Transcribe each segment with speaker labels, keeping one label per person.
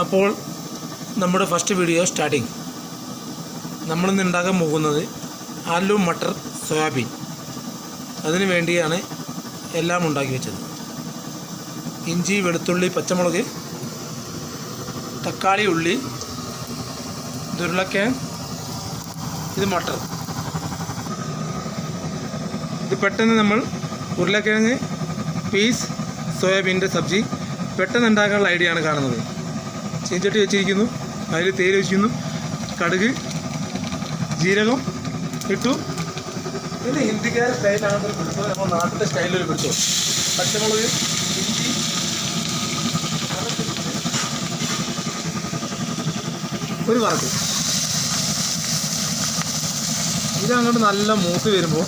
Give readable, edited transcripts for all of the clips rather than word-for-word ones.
Speaker 1: അപ്പോൾ നമ്മുടെ first video starting. നമ്മളിന്ന് ഉണ്ടാക്കാൻ പോകുന്നത് ആലു മട്ടർ സോയാബീൻ. അതിനു വേണ്ടിയാണ് എല്ലാം ഉണ്ടാക്കി വെച്ചത്. ഇഞ്ചി, വെളുത്തുള്ളി, പച്ചമുളക്, തക്കാളി, ഉള്ളി, ഉരുളക്കിഴങ്ങ്, ഇത് മട്ടർ. ഇത് പെട്ടെന്ന് നമ്മൾ ഉരുളക്കിഴങ്ങ്, പീസ്, സോയാബീൻ്റെ സബ്ജി പെട്ടെന്ന് ഉണ്ടാക്കാനുള്ള ഐഡിയ ആണ് കാണുന്നത്. ചീഞ്ചട്ടി വെച്ചിരിക്കുന്നു, അതിൽ തേയില വെച്ചിരിക്കുന്നു, കടുക്, ജീരകം ഇട്ടു. പിന്നെ ഹിന്ദിക്കാരുടെ സ്റ്റൈലാണെന്ന് പിടിച്ചോ, നമ്മൾ നാട്ടിലെ സ്റ്റൈലിൽ പിടിച്ചോ. പച്ചമുളക്, ഇഞ്ചി, ഒരു വറക്ക്. ഇതങ്ങോട്ട് നല്ല മൂത്ത് വരുമ്പോൾ,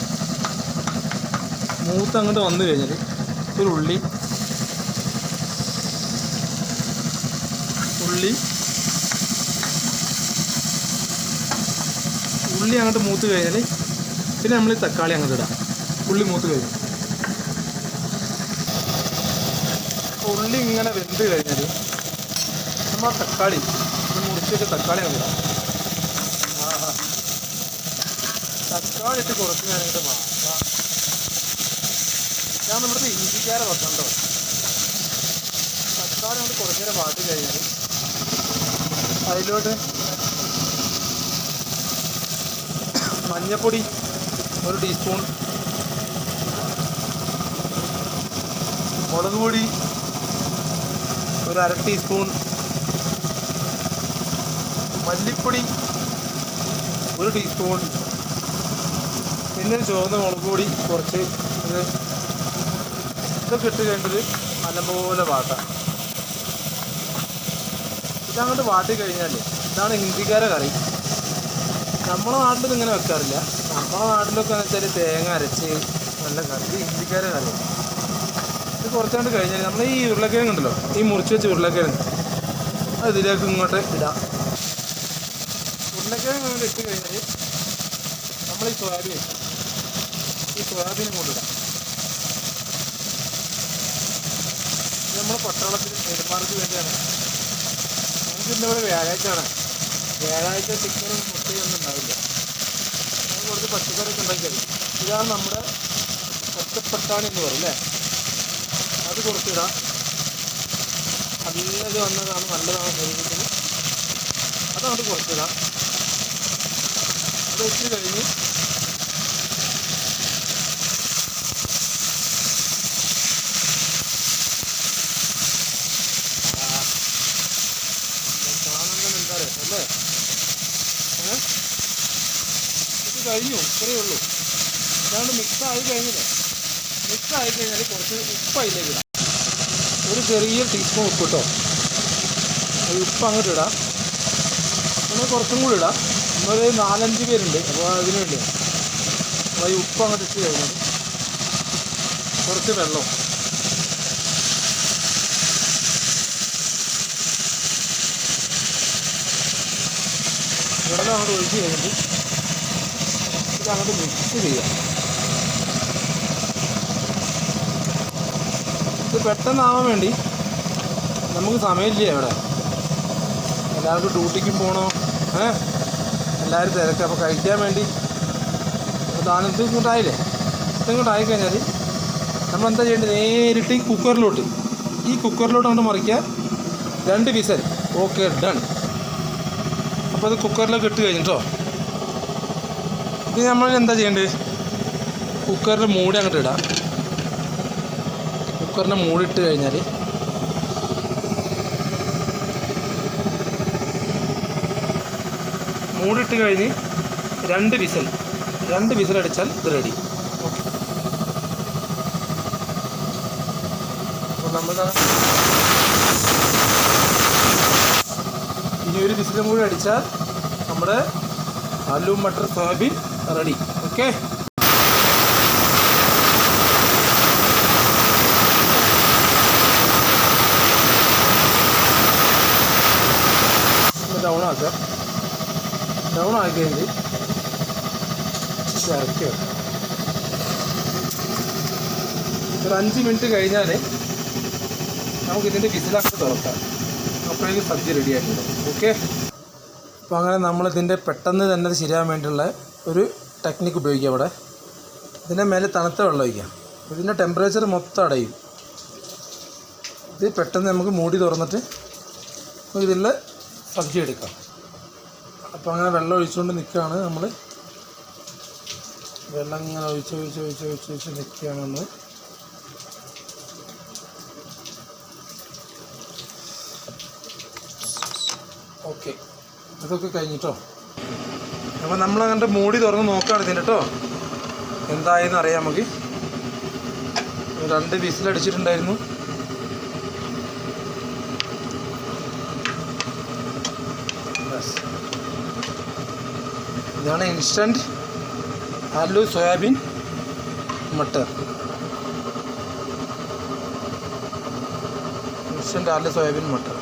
Speaker 1: മൂത്ത് അങ്ങോട്ട് വന്നു കഴിഞ്ഞാൽ ഒരു ഉള്ളി അങ്ങോട്ട് മൂത്ത് കഴിഞ്ഞാൽ പിന്നെ നമ്മൾ തക്കാളി അങ്ങോട്ട് ഇടാം. ഉള്ളി മൂത്ത് കഴിഞ്ഞു, ഉള്ളി ഇങ്ങനെ വെന്ത് കഴിഞ്ഞാൽ നമ്മൾ തക്കാളി മുറിച്ചിട്ട് തക്കാളി അങ്ങോട്ട് ഇടാം. തക്കാളി ഇട്ട് കുറച്ച് നേരം മാറ്റാം. ഞാൻ നമ്മുടെ ഇഞ്ചിക്കാരെ വെക്കണ്ടോ. തക്കാളി കൊണ്ട് കുറച്ച് നേരം മാറ്റി കഴിഞ്ഞാൽ അതിലോട്ട് മഞ്ഞപ്പൊടി 1 ടീസ്പൂൺ, മുളക് പൊടി 1/2 ടീസ്പൂൺ, മല്ലിപ്പൊടി 1 ടീസ്പൂൺ, പിന്നെ ചുവന്ന മുളക് പൊടി കുറച്ച്. ഇതൊക്കെ ഇട്ട് കഴിഞ്ഞിട്ട് നല്ലപോലെ വാട്ടാം. ഇതങ്ങോട്ട് വാട്ടി കഴിഞ്ഞാൽ ഇതാണ് ഹിന്ദിക്കാരെ കറി. നമ്മളെ നാട്ടിൽ ഇങ്ങനെ വെക്കാറില്ല. നമ്മളെ നാട്ടിലൊക്കെ എന്ന് വെച്ചാൽ തേങ്ങ അരച്ച് നല്ല കറി. ഇത് ഹിന്ദിക്കാരെ കറി. ഇത് കുറച്ചാണ്ട് കഴിഞ്ഞാൽ നമ്മൾ ഈ ഉരുളക്കിഴങ്ങ് ഉണ്ടല്ലോ, ഈ മുറിച്ച് വെച്ച ഉരുളക്കിഴങ്ങ് അത് ഇതിലേക്ക് ഇങ്ങോട്ട് ഇടാം. ഉരുളക്കിഴങ്ങ് അങ്ങോട്ട് ഇട്ട് കഴിഞ്ഞാൽ നമ്മൾ ഈ സോയാബീനും കൊണ്ടിടാം. ഇത് നമ്മൾ പട്ടാളത്തിൽ പെരുമാർക്ക് വേണ്ടിയാണ്. നമുക്കിൻ്റെ ഇവിടെ വ്യാഴാഴ്ച ചിക്കനും മുട്ടയും ഒന്നും ഉണ്ടാവില്ല. അത് കുറച്ച് പച്ചക്കറിയൊക്കെ ഉണ്ടാക്കിയത്. ഇതാണ് നമ്മുടെ പച്ചപ്പട്ടാണി എന്ന് പറയും അല്ലേ, അത് കുറച്ചിടാം. നല്ലത് വന്നതാണ്, നല്ലതാണ് ശരീരത്തിന്. അതങ്ങോട്ട് കുറച്ചിടാം. അത് വെച്ച് കഴിഞ്ഞ് അല്ലേ ഇത് കഴിഞ്ഞു. ഇത്രയേ ഉള്ളൂ. ഇതാണ്ട് മിക്സായി കഴിഞ്ഞില്ലേ. മിക്സായി കഴിഞ്ഞാൽ കുറച്ച് ഉപ്പ് അതിലേക്ക് ഇടാം. ഒരു ചെറിയ ടീസ്പൂൺ ഉപ്പ് കേട്ടോ. ഈ ഉപ്പ് അങ്ങോട്ട് ഇടാം. നമ്മൾ കുറച്ചും കൂടി ഇടാം. നമ്മളൊരു 4-5 പേരുണ്ട്, അപ്പോൾ അതിന് വേണ്ടിയാണ്. അപ്പോൾ ഈ ഉപ്പ് അങ്ങോട്ട് ഇട്ട് കഴിഞ്ഞാൽ കുറച്ച് വെള്ളം, അങ്ങോട്ട് ഒഴിച്ച് കഴിഞ്ഞിട്ട് ഇതങ്ങോട്ട് മിക്സ് ചെയ്യാം. ഇത് പെട്ടെന്നാവാൻ വേണ്ടി നമുക്ക് സമയമില്ല. ഇവിടെ എല്ലാവർക്കും ഡ്യൂട്ടിക്കും പോകണോ, എല്ലാവരും തിരക്ക്. അപ്പോൾ കഴിക്കാൻ വേണ്ടി ഇത് ഇങ്ങോട്ടായില്ലേ. ഇതിങ്ങോട്ടായി കഴിഞ്ഞാൽ നമ്മളെന്താ ചെയ്യേണ്ടത്, നേരിട്ട് ഈ കുക്കറിലോട്ട് അങ്ങോട്ട് മറിക്കുക. 2 വിസൽ. Okay, done. അപ്പോൾ അത് കുക്കറിലൊക്കെ ഇട്ട് കഴിഞ്ഞിട്ടോ ഇത് നമ്മൾ എന്താ ചെയ്യേണ്ടത്, കുക്കറിൻ്റെ മൂടി അങ്ങോട്ട് ഇടാം. കുക്കറിൻ്റെ മൂടി ഇട്ട് കഴിഞ്ഞാൽ മൂടിയിട്ട് കഴിഞ്ഞ് 2 വിസൽ അടിച്ചാൽ ഇത് റെഡി. ഓക്കെ, അപ്പോൾ നമ്മൾ ഇനി ഒരു വിസിലും കൂടി അടിച്ചാൽ നമ്മുടെ aloo matar soybean ready. Okay, down ആക്കി കഴിഞ്ഞ് ഇറക്കി വെക്കാം. ഒരു 5 മിനിറ്റ് കഴിഞ്ഞാൽ നമുക്ക് ഇതിൻ്റെ വിസിലാക്കി തുറക്കാം. അപ്പോൾ അപ്പോഴേക്കും സദ്യ റെഡി ആയിട്ടുണ്ട്. ഓക്കെ, അപ്പോൾ അങ്ങനെ നമ്മളിതിൻ്റെ പെട്ടെന്ന് തന്നെ അത് ശരിയാകാൻ വേണ്ടിയുള്ള ഒരു ടെക്നിക്ക് ഉപയോഗിക്കുക. അവിടെ ഇതിൻ്റെ മേലെ തണുത്ത വെള്ളം ഒഴിക്കാം. ഇതിൻ്റെ ടെമ്പറേച്ചർ മൊത്തം അടയും. ഇത് പെട്ടെന്ന് നമുക്ക് മൂടി തുറന്നിട്ട് ഇതിൽ സബ്ജി എടുക്കാം. അപ്പോൾ അങ്ങനെ വെള്ളം ഒഴിച്ചുകൊണ്ട് നിൽക്കുകയാണ് നമ്മൾ. വെള്ളം ഇങ്ങനെ ഒഴിച്ച് നിൽക്കുകയാണ് നമ്മൾ. ഓക്കെ, ഇതൊക്കെ കഴിഞ്ഞിട്ടോ. അപ്പോൾ നമ്മളങ്ങനത്തെ മൂടി തുറന്ന് നോക്കുകയാണ് ഇതിൻ്റെ കേട്ടോ, എന്തായെന്ന് അറിയാം നമുക്ക്. 2 വിസിലടിച്ചിട്ടുണ്ടായിരുന്നു. ഇതാണ് instant aloo soybean matar. Instant aloo soybean matar.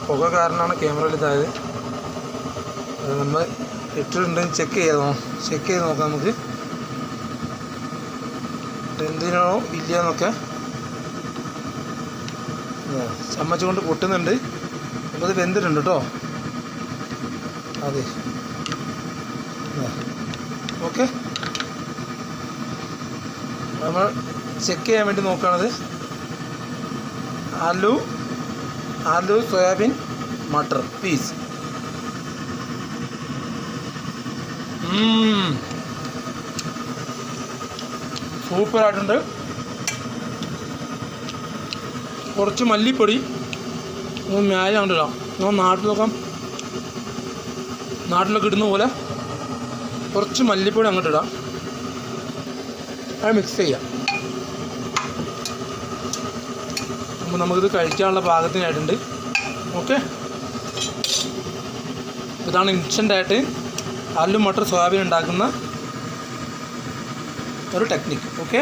Speaker 1: പുക കാരണമാണ് ക്യാമറയിൽ ഇതായത്. അത് നമ്മൾ ഇട്ടിട്ടുണ്ടെങ്കിൽ ചെക്ക് ചെയ്ത് നോക്കാം നമുക്ക് എന്തിനോ ഇല്ലയെന്നൊക്കെ. ചമ്മച്ച് കൊണ്ട് പൊട്ടുന്നുണ്ട്. അപ്പോൾ അത് വെന്തിട്ടുണ്ട് കേട്ടോ. അതെ, ഓക്കെ. നമ്മൾ ചെക്ക് ചെയ്യാൻ വേണ്ടി നോക്കുകയാണത്. Aloo soybean matar peas. സൂപ്പറായിട്ടുണ്ട്. കുറച്ച് മല്ലിപ്പൊടി മേലെ കണ്ടിടാം. നാട്ടിലൊക്കെ ഇടുന്ന പോലെ കുറച്ച് മല്ലിപ്പൊടി അങ്ങോട്ട് ഇടാം. അത് മിക്സ് ചെയ്യാം. അപ്പോൾ നമുക്കിത് കഴിക്കാനുള്ള പാകത്തിനായിട്ടുണ്ട്. ഓക്കെ, ഇതാണ് ഇൻസ്റ്റൻ്റായിട്ട് ആലു മട്ടർ സോയാബീൻ ഉണ്ടാക്കുന്ന ഒരു ടെക്നിക്ക്. ഓക്കെ.